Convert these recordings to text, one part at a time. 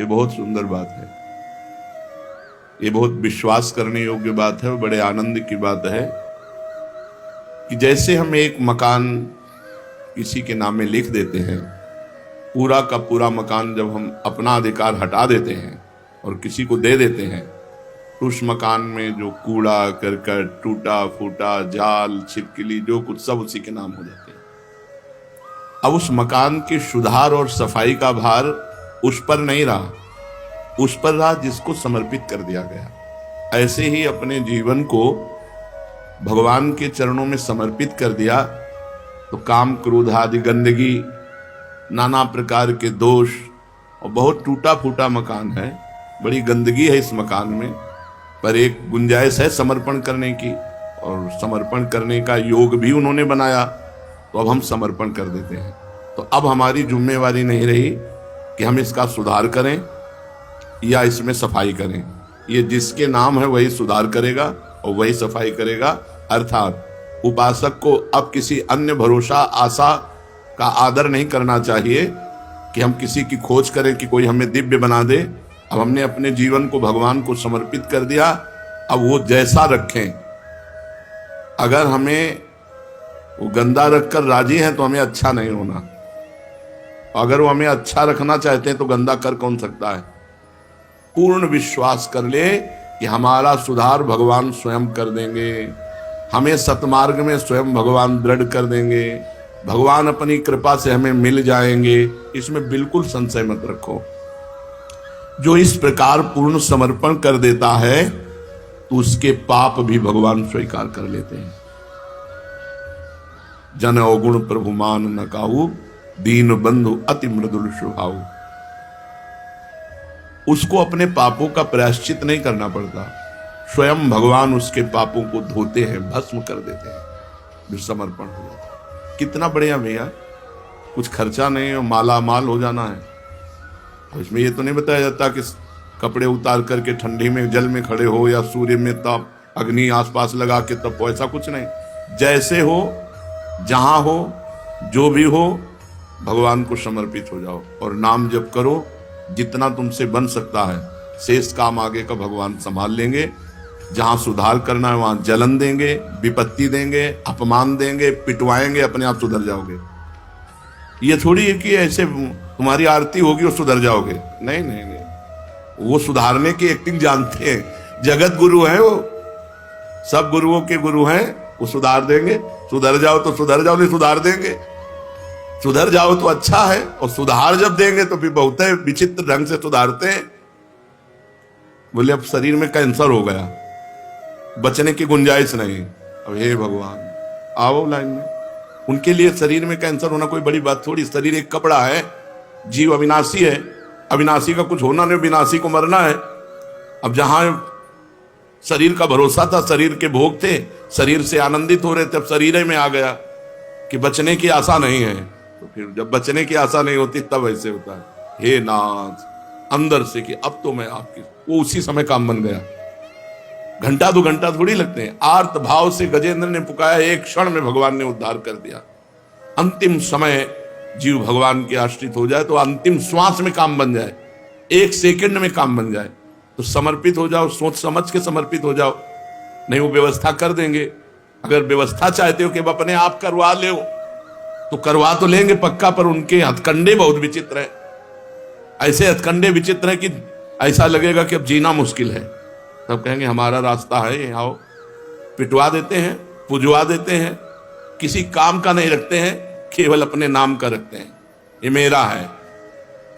ये बहुत सुंदर बात है, ये बहुत विश्वास करने योग्य बात है, बड़े आनंद की बात है कि जैसे हम एक मकान किसी के नाम में लिख देते हैं, पूरा का पूरा मकान जब हम अपना अधिकार हटा देते हैं और किसी को दे देते हैं, तो उस मकान में जो कूड़ा करकट, टूटा फूटा, जाल, छिपकली, जो कुछ सब उसी के नाम हो जाते हैं। अब उस मकान के सुधार और सफाई का भार उस पर नहीं रहा, उस पर रहा जिसको समर्पित कर दिया गया। ऐसे ही अपने जीवन को भगवान के चरणों में समर्पित कर दिया तो काम, क्रोध आदि गंदगी, नाना प्रकार के दोष, और बहुत टूटा फूटा मकान है, बड़ी गंदगी है इस मकान में, पर एक गुंजाइश है समर्पण करने की, और समर्पण करने का योग भी उन्होंने बनाया, तो अब हम समर्पण कर देते हैं। तो अब हमारी जिम्मेवारी नहीं रही कि हम इसका सुधार करें या इसमें सफाई करें। ये जिसके नाम है वही सुधार करेगा और वही सफाई करेगा। अर्थात उपासक को अब किसी अन्य भरोसा, आशा का आदर नहीं करना चाहिए कि हम किसी की खोज करें कि कोई हमें दिव्य बना दे। अब हमने अपने जीवन को भगवान को समर्पित कर दिया, अब वो जैसा रखें। अगर हमें वो गंदा रखकर राजी हैं तो हमें अच्छा नहीं होना, अगर वो हमें अच्छा रखना चाहते हैं तो गंदा कर कौन सकता है। पूर्ण विश्वास कर ले कि हमारा सुधार भगवान स्वयं कर देंगे, हमें सतमार्ग में स्वयं भगवान दृढ़ कर देंगे, भगवान अपनी कृपा से हमें मिल जाएंगे, इसमें बिल्कुल संशय मत रखो। जो इस प्रकार पूर्ण समर्पण कर देता है तो उसके पाप भी भगवान स्वीकार कर लेते हैं। जन अवगुण प्रभु मान न काहू, दीन बंधु अति मृदुल स्वभाव। उसको अपने पापों का प्रायश्चित नहीं करना पड़ता, स्वयं भगवान उसके पापों को धोते हैं, भस्म कर देते हैं, जो समर्पण हो जाता है। कितना बढ़िया भैया, कुछ खर्चा नहीं और माला माल हो जाना है। और इसमें ये तो नहीं बताया जाता कि कपड़े उतार करके ठंडी में जल में खड़े हो या सूर्य में तप, अग्नि आसपास लगा के तप, ऐसा कुछ नहीं। जैसे हो, जहां हो, जो भी हो, भगवान को समर्पित हो जाओ और नाम जप करो। जितना तुमसे बन सकता है, शेष काम आगे का भगवान संभाल लेंगे। जहां सुधार करना है वहां जलन देंगे, विपत्ति देंगे, अपमान देंगे, पिटवाएंगे, अपने आप सुधर जाओगे। ये थोड़ी है कि ऐसे तुम्हारी आरती होगी और सुधर जाओगे, नहीं नहीं नहीं। वो सुधारने की एक्टिंग जानते हैं, जगत गुरु हैं वो, सब गुरुओं के गुरु हैं, वो सुधार देंगे। सुधर जाओ तो सुधर जाओ, नहीं सुधार देंगे। सुधर जाओ तो अच्छा है, और सुधार जब देंगे तो फिर बहुत विचित्र ढंग से सुधारते हैं। बोले अब शरीर में कैंसर हो गया, बचने की गुंजाइश नहीं। अब हे भगवान आओ लाइन में। उनके लिए शरीर में कैंसर होना कोई बड़ी बात थोड़ी। शरीर एक कपड़ा है, जीव अविनाशी है, अविनाशी का कुछ होना नहीं, विनाशी को मरना है। अब जहां शरीर का भरोसा था, शरीर के भोग थे, शरीर से आनंदित हो रहे थे, अब शरीर में आ गया कि बचने की आशा नहीं है। तो फिर जब बचने की आशा नहीं होती तब ऐसे होता है, हे नाथ, अंदर से कि अब तो मैं आपकी, वो उसी समय काम बन गया। घंटा दो घंटा थोड़ी लगते हैं। आर्त भाव से गजेंद्र ने पुकारा, एक क्षण में भगवान ने उद्धार कर दिया। अंतिम समय जीव भगवान के आश्रित हो जाए तो अंतिम श्वास में काम बन जाए, एक सेकंड में काम बन जाए। तो समर्पित हो जाओ, सोच समझ के समर्पित हो जाओ, नहीं वो व्यवस्था कर देंगे। अगर व्यवस्था चाहते हो कि अपने आप करवा ले तो करवा तो लेंगे पक्का, पर उनके हथकंडे बहुत विचित्र है। ऐसे हथकंडे विचित्र है कि ऐसा लगेगा कि अब जीना मुश्किल है। तब कहेंगे हमारा रास्ता है, आओ। पिटवा देते हैं, पुजवा देते हैं, किसी काम का नहीं रखते हैं, केवल अपने नाम का रखते हैं, ये मेरा है।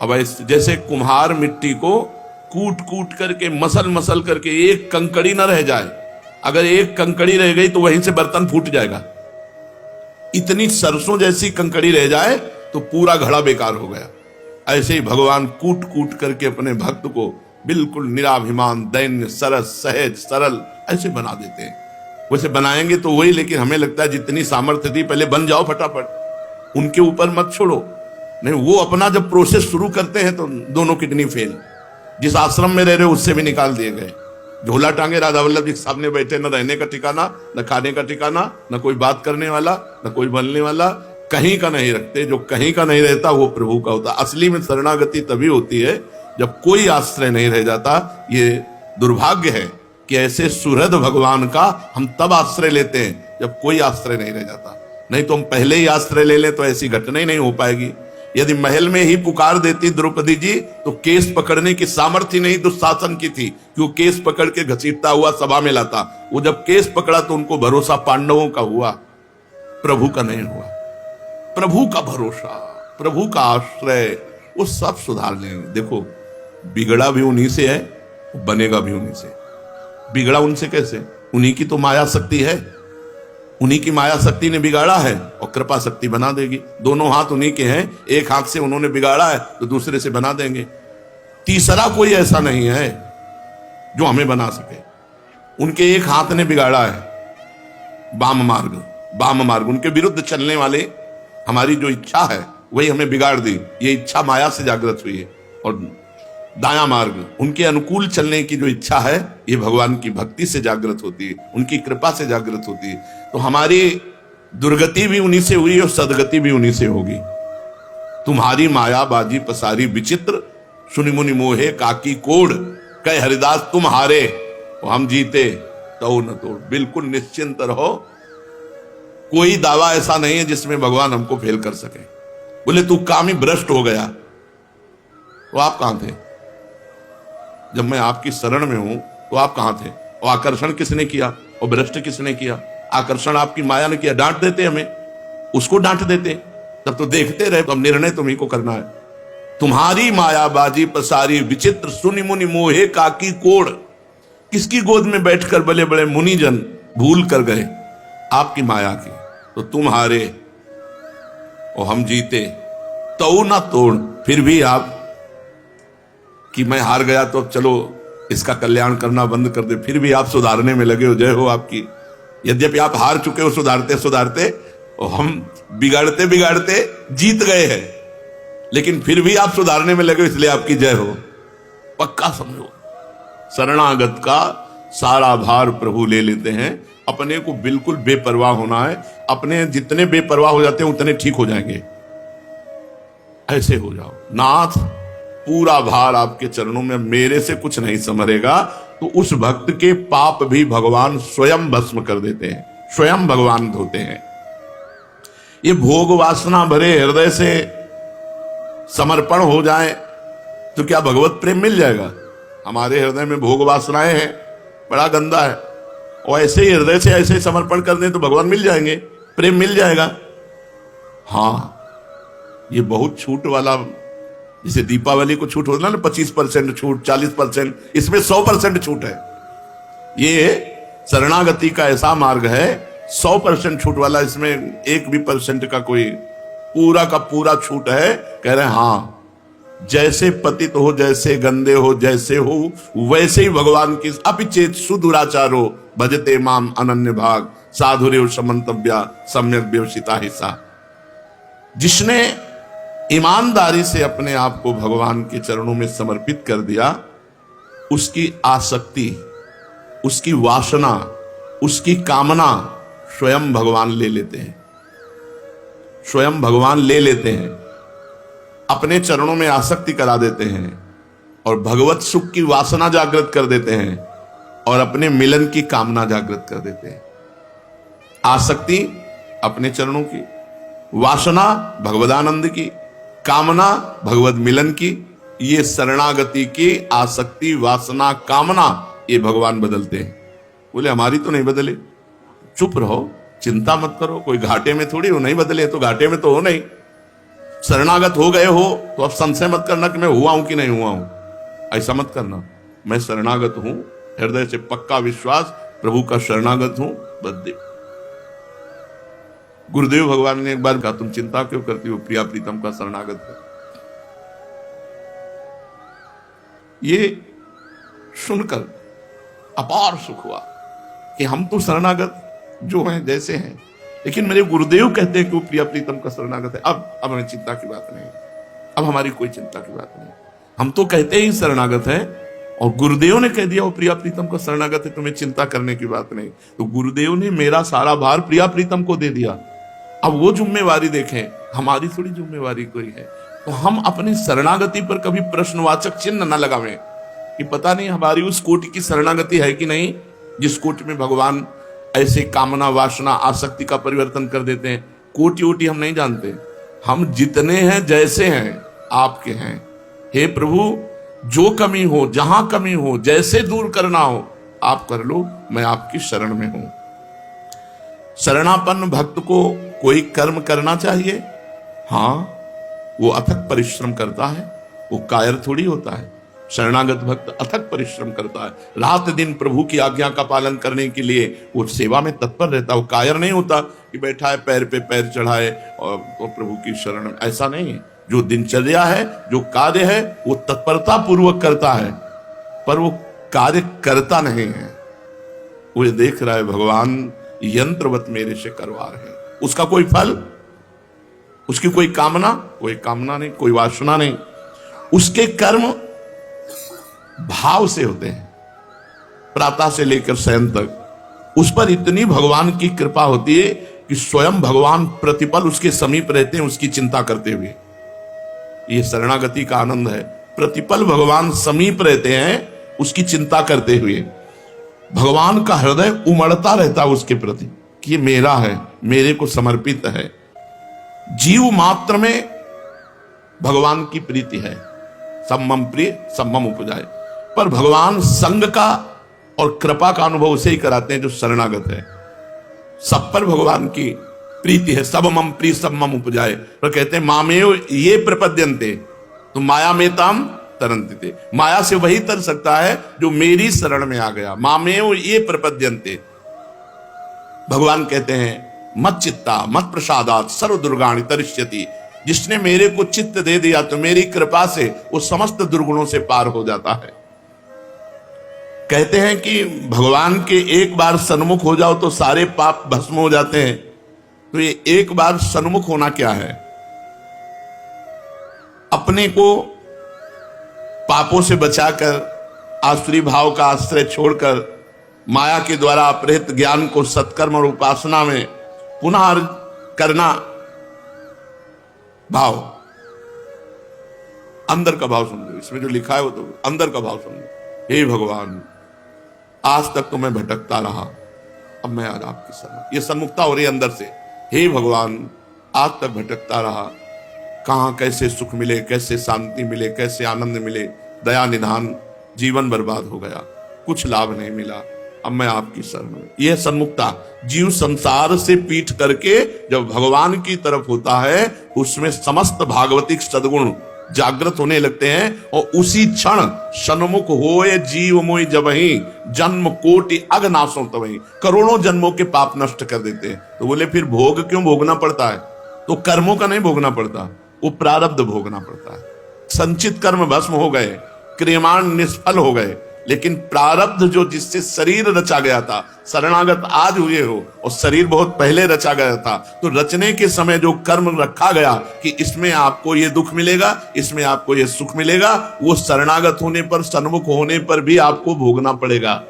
अब जैसे कुम्हार मिट्टी को कूट कूट करके, मसल मसल करके, एक कंकड़ी न रह जाए। अगर एक कंकड़ी रह गई तो वहीं से बर्तन फूट जाएगा। इतनी सरसों जैसी कंकड़ी रह जाए तो पूरा घड़ा बेकार हो गया। ऐसे ही भगवान कूट कूट करके अपने भक्त को बिल्कुल निराभिमान, दैन्य, सरस, सहज, सरल ऐसे बना देते हैं। वैसे बनाएंगे तो वही, लेकिन हमें लगता है जितनी सामर्थ्य थी पहले बन जाओ फटाफट, उनके ऊपर मत छोड़ो। नहीं, वो अपना जब प्रोसेस शुरू करते हैं तो दोनों किडनी फेल। जिस आश्रम में रह रहे हो उससे भी निकाल दिए गए। झोला टांगे राधा वल्लभ जी सामने बैठे, न रहने का ठिकाना, न खाने का ठिकाना, न कोई बात करने वाला, न कोई बोलने वाला, कहीं का नहीं रखते। जो कहीं का नहीं रहता वो प्रभु का होता। असली में शरणागति तभी होती है जब कोई आश्रय नहीं रह जाता। ये दुर्भाग्य है कि ऐसे सुहृद भगवान का हम तब आश्रय लेते हैं जब कोई आश्रय नहीं रह जाता। नहीं तो हम पहले ही आश्रय ले लें तो ऐसी घटना ही नहीं हो पाएगी। यदि महल में ही पुकार देती द्रौपदी जी तो केस पकड़ने की सामर्थ्य नहीं दुशासन की थी कि वो केस पकड़ के घसीटता हुआ सभा में लाता। वो जब केस पकड़ा तो उनको भरोसा पांडवों का हुआ, प्रभु का नहीं हुआ। प्रभु का भरोसा, प्रभु का आश्रय, वो सब सुधार लेंगे। देखो बिगड़ा भी उन्हीं से है, बनेगा भी उन्हीं से। बिगड़ा उनसे कैसे? उन्हीं की तो माया शक्ति है, उन्हीं की माया शक्ति ने बिगाड़ा है और कृपा शक्ति बना देगी। दोनों हाथ उन्हीं के हैं, एक हाथ से उन्होंने बिगाड़ा है तो दूसरे से बना देंगे। तीसरा कोई ऐसा नहीं है जो हमें बना सके। उनके एक हाथ ने बिगाड़ा है वाम मार्ग, उनके विरुद्ध चलने वाले हमारी जो इच्छा है वही हमें बिगाड़ दी। ये इच्छा माया से जागृत हुई है। और दाया मार्ग, उनके अनुकूल चलने की जो इच्छा है ये भगवान की भक्ति से जागृत होती है, उनकी कृपा से जागृत होती है। तो हमारी दुर्गति भी उन्हीं से हुई और सदगति भी उन्हीं से होगी। तुम्हारी माया बाजी पसारी विचित्र, सुनि मुनि मोहे काकी कोड़, कह हरिदास तुम हारे और हम जीते तो न तोड़। बिल्कुल निश्चिंत रहो, कोई दावा ऐसा नहीं है जिसमें भगवान हमको फेल कर सके। बोले तू कामी भ्रष्ट हो गया, तो आप कहां थे जब मैं आपकी शरण में हूं? तो आप कहां थे? और आकर्षण किसने किया और भ्रष्ट किसने किया? आकर्षण आपकी माया ने किया। डांट देते हमें, उसको डांट देते, तब तो देखते रहे। तो अब निर्णय तुम्ही को करना है। तुम्हारी माया बाजी पसारी विचित्र, सुनि मुनि मोहे काकी कोड़। किसकी गोद में बैठकर बड़े बड़े मुनिजन भूल कर गए आपकी माया की। तो तुम हारे और हम जीते तो ना तोड़। फिर भी आप कि मैं हार गया तो अब चलो इसका कल्याण करना बंद कर दे, फिर भी आप सुधारने में लगे हो। जय हो आपकी। यद्यपि आप हार चुके हो सुधारते सुधारते, और हम बिगाड़ते बिगाड़ते जीत गए हैं, लेकिन फिर भी आप सुधारने में लगे हो, इसलिए आपकी जय हो। पक्का समझो, शरणागत का सारा भार प्रभु ले लेते हैं। अपने को बिल्कुल बेपरवाह होना है। अपने जितने बेपरवाह हो जाते हैं उतने ठीक हो जाएंगे। ऐसे हो जाओ, नाथ पूरा भार आपके चरणों में, मेरे से कुछ नहीं संभरेगा। तो उस भक्त के पाप भी भगवान स्वयं भस्म कर देते हैं, स्वयं भगवान धोते हैं। ये भोग वासना भरे हृदय से समर्पण हो जाए तो क्या भगवत प्रेम मिल जाएगा? हमारे हृदय में भोग वासनाएं हैं, बड़ा गंदा है। और ऐसे ही हृदय से ऐसे समर्पण कर दें तो भगवान मिल जाएंगे, प्रेम मिल जाएगा। हाँ, ये बहुत छूट वाला, जैसे दीपावली को छूट होता है ना, 25% छूट, 40%, इसमें 100% छूट है। ये शरणागति का ऐसा मार्ग है 100% छूट वाला। इसमें 1% का कोई, पूरा का पूरा छूट है। कह रहे हैं हाँ, जैसे पतित हो, जैसे गंदे हो, जैसे हो वैसे ही भगवान की अपिचेत सुदुराचारो भजते माम अनन्य भाग साधुरेव समंतव्या सम्यक व्यवसिता हिस्सा। जिसने ईमानदारी से अपने आप को भगवान के चरणों में समर्पित कर दिया, उसकी आसक्ति, उसकी वासना, उसकी कामना स्वयं भगवान ले लेते हैं। स्वयं भगवान ले लेते हैं, अपने चरणों में आसक्ति करा देते हैं और भगवत सुख की वासना जागृत कर देते हैं और अपने मिलन की कामना जागृत कर देते हैं। आसक्ति अपने चरणों की, वासना भगवदानंद की, कामना भगवत मिलन की। ये शरणागति की आसक्ति, वासना, कामना ये भगवान बदलते हैं। बोले हमारी तो नहीं बदले। चुप रहो, चिंता मत करो, कोई घाटे में थोड़ी हो। नहीं बदले तो घाटे में तो हो नहीं। शरणागत हो गए हो तो अब संशय मत करना कि मैं हुआ हूं कि नहीं हुआ हूं। ऐसा मत करना। मैं शरणागत हूं, हृदय से पक्का विश्वास, प्रभु का शरणागत हूं। बदले गुरुदेव भगवान ने एक बार कहा, तुम चिंता क्यों करती हो, प्रिया प्रीतम का शरणागत है। ये सुनकर अपार सुख हुआ कि हम तो शरणागत जो हैं जैसे हैं, लेकिन मेरे गुरुदेव कहते हैं कि वो प्रिया प्रीतम का शरणागत है। अब हमें चिंता की बात नहीं, अब हमारी कोई चिंता की बात नहीं। हम तो कहते ही शरणागत है और गुरुदेव ने कह दिया वो प्रिया प्रीतम का शरणागत है, तुम्हें चिंता करने की बात नहीं। तो गुरुदेव ने मेरा सारा भार प्रिया प्रीतम को दे दिया। अब वो जिम्मेवारी देखें, हमारी थोड़ी जिम्मेवारी कोई है। तो हम अपनी शरणागति पर कभी प्रश्नवाचक चिन्ह न लगावें कि पता नहीं हमारी उस कोटि की शरणागति है कि नहीं जिस कोटि में भगवान ऐसे कामना वासना आसक्ति का परिवर्तन कर देते हैं। कोटि वोटि हम नहीं जानते, हम जितने हैं जैसे हैं आपके हैं। हे प्रभु, जो कमी हो, जहां कमी हो, जैसे दूर करना हो आप कर लो, मैं आपकी शरण में हूं। शरणापन्न भक्त को कोई कर्म करना चाहिए, हाँ, वो अथक परिश्रम करता है, वो कायर थोड़ी होता है। शरणागत भक्त अथक परिश्रम करता है, रात दिन प्रभु की आज्ञा का पालन करने के लिए वो सेवा में तत्पर रहता है। वो कायर नहीं होता कि बैठा है पैर पे पैर चढ़ाए और प्रभु की शरण, ऐसा नहीं है। जो दिनचर्या है, जो कार्य है, वो तत्परता पूर्वक करता है, पर वो कार्य करता नहीं है। वो देख रहा है भगवान यंत्रवत मेरे से करवा रहे हैं, उसका कोई फल, उसकी कोई कामना नहीं, कोई वासना नहीं। उसके कर्म भाव से होते हैं, प्रातः से लेकर शयन तक। उस पर इतनी भगवान की कृपा होती है कि स्वयं भगवान प्रतिपल उसके समीप रहते हैं, उसकी चिंता करते हुए। ये शरणागति का आनंद है। प्रतिपल भगवान समीप रहते हैं उसकी चिंता करते हुए। भगवान का हृदय उमड़ता रहता है उसके प्रति कि ये मेरा है, मेरे को समर्पित है। जीव मात्र में भगवान की प्रीति है, सम्मम प्रिय सम्मम उपजाए। पर भगवान संग का और कृपा का अनुभव उसे ही कराते हैं जो शरणागत है। सब पर भगवान की प्रीति है, सब मम प्रिय सब मम उपजाए। पर कहते हैं मामेव ये प्रपद्यन्ते, तो माया में ताम तरन्ते। माया से वही तर सकता है जो मेरी शरण में आ गया। मामेव ये प्रपद्यन्ते, भगवान कहते हैं मत चित्ता मत प्रसादात सर्व दुर्गाणि तरिष्यति। जिसने मेरे को चित्त दे दिया तो मेरी कृपा से वो समस्त दुर्गुणों से पार हो जाता है। कहते हैं कि भगवान के एक बार सन्मुख हो जाओ तो सारे पाप भस्म हो जाते हैं। तो ये एक बार सन्मुख होना क्या है? अपने को पापों से बचाकर, आसुरी भाव का आश्रय छोड़कर, माया के द्वारा अपहृत ज्ञान को सत्कर्म और उपासना में पुनः करना। भाव, अंदर का भाव समझो, इसमें जो लिखा है वो तो अंदर का भाव समझो। हे भगवान, आज तक तो मैं भटकता रहा, अब मैं आज आपकी शरण। ये सन्मुखता हो रही है अंदर से। हे भगवान, आज तक भटकता रहा, कहां कैसे सुख मिले, कैसे शांति मिले, कैसे आनंद मिले, दया निधान, जीवन बर्बाद हो गया, कुछ लाभ नहीं मिला, अब मैं आपकी शरण में। यह सन्मुखता। जीव संसार से पीठ करके जब भगवान की तरफ होता है, उसमें समस्त भागवतिक सद्गुण जागृत होने लगते हैं और उसी क्षण सन्मुख होए जीव मोहि जबहि जन्म कोटि अगनाशों तबहि। करोड़ों जन्मों के पाप नष्ट कर देते हैं। तो बोले फिर भोग क्यों भोगना पड़ता है? तो कर्मों का नहीं भोगना पड़ता, वो प्रारब्ध भोगना पड़ता है। संचित कर्म भस्म हो गए, क्रियमाण निष्फल हो गए, लेकिन प्रारब्ध जो जिससे शरीर रचा गया था, शरणागत आज हुए हो और शरीर बहुत पहले रचा गया था, तो रचने के समय जो कर्म रखा गया कि इसमें आपको ये दुख मिलेगा, इसमें आपको ये सुख मिलेगा, वो शरणागत होने पर, सन्मुख होने पर भी आपको भोगना पड़ेगा।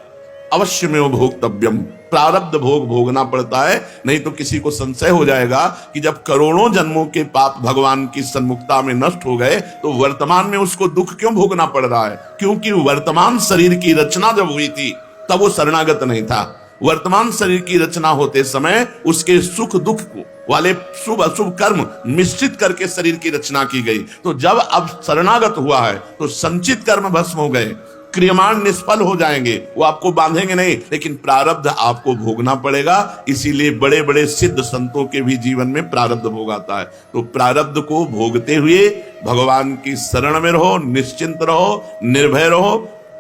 अवश्य में वो भोक्तव्यम, प्रारब्ध भोग भोगना पड़ता है। नहीं तो किसी को संशय हो जाएगा कि जब करोड़ों जन्मों के पाप भगवान की सन्मुखता में नष्ट हो गए तो वर्तमान में उसको दुख क्यों भोगना पड़ रहा है? क्योंकि वर्तमान शरीर की रचना जब हुई थी तब वो शरणागत नहीं था। वर्तमान शरीर की रचना होते समय उसके सुख दुख को वाले शुभ अशुभ कर्म मिश्रित करके शरीर की रचना की गई। तो जब अब शरणागत हुआ है तो संचित कर्म भस्म हो गए, क्रियमाण निष्फल हो जाएंगे, वो आपको बांधेंगे नहीं, लेकिन प्रारब्ध आपको भोगना पड़ेगा। इसीलिए बड़े बड़े सिद्ध संतों के भी जीवन में प्रारब्ध भोग आता है। तो प्रारब्ध को भोगते हुए भगवान की शरण में रहो, निश्चिंत रहो, निर्भय रहो,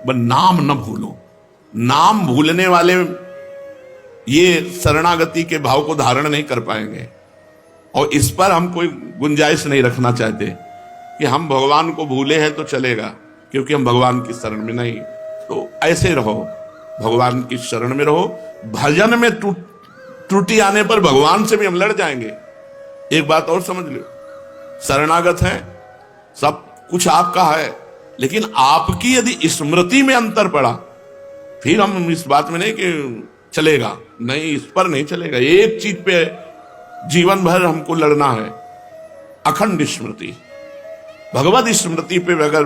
नाम न भूलो। नाम भूलने वाले ये शरणागति के भाव को धारण नहीं कर पाएंगे। और इस पर हम कोई गुंजाइश नहीं रखना चाहते कि हम भगवान को भूले हैं तो चलेगा, क्योंकि हम भगवान की शरण में नहीं। तो ऐसे रहो, भगवान की शरण में रहो। भजन में त्रुटि आने पर भगवान से भी हम लड़ जाएंगे। एक बात और समझ लो, शरणागत है, सब कुछ आपका है, लेकिन आपकी यदि स्मृति में अंतर पड़ा, फिर हम इस बात में नहीं कि चलेगा, नहीं, इस पर नहीं चलेगा। एक चीज पे जीवन भर हमको लड़ना है, अखंड स्मृति। भगवत स्मृति पे अगर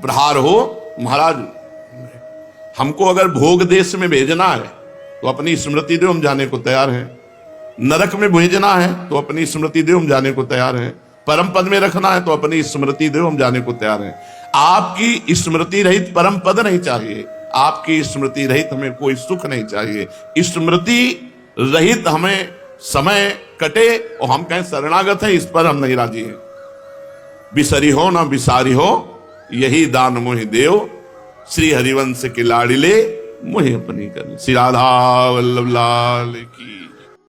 प्रहार हो, महाराज हमको अगर भोग देश में भेजना है तो अपनी स्मृति दो, हम जाने को तैयार हैं। नरक में भेजना है तो अपनी स्मृति दो, हम जाने को तैयार हैं। परम पद में रखना है तो अपनी स्मृति दो, हम जाने को तैयार हैं। आपकी स्मृति रहित परम पद नहीं चाहिए, आपकी स्मृति रहित हमें कोई सुख नहीं चाहिए। स्मृति रहित हमें समय कटे और हम कहें शरणागत है, इस पर हम नहीं राजी हैं। बिसरी हो ना बिसारी हो, यही दान मोहि देव, श्री हरिवंश के लाडिले मोहि अपनी कर। श्री राधा वल्लभ लाल की।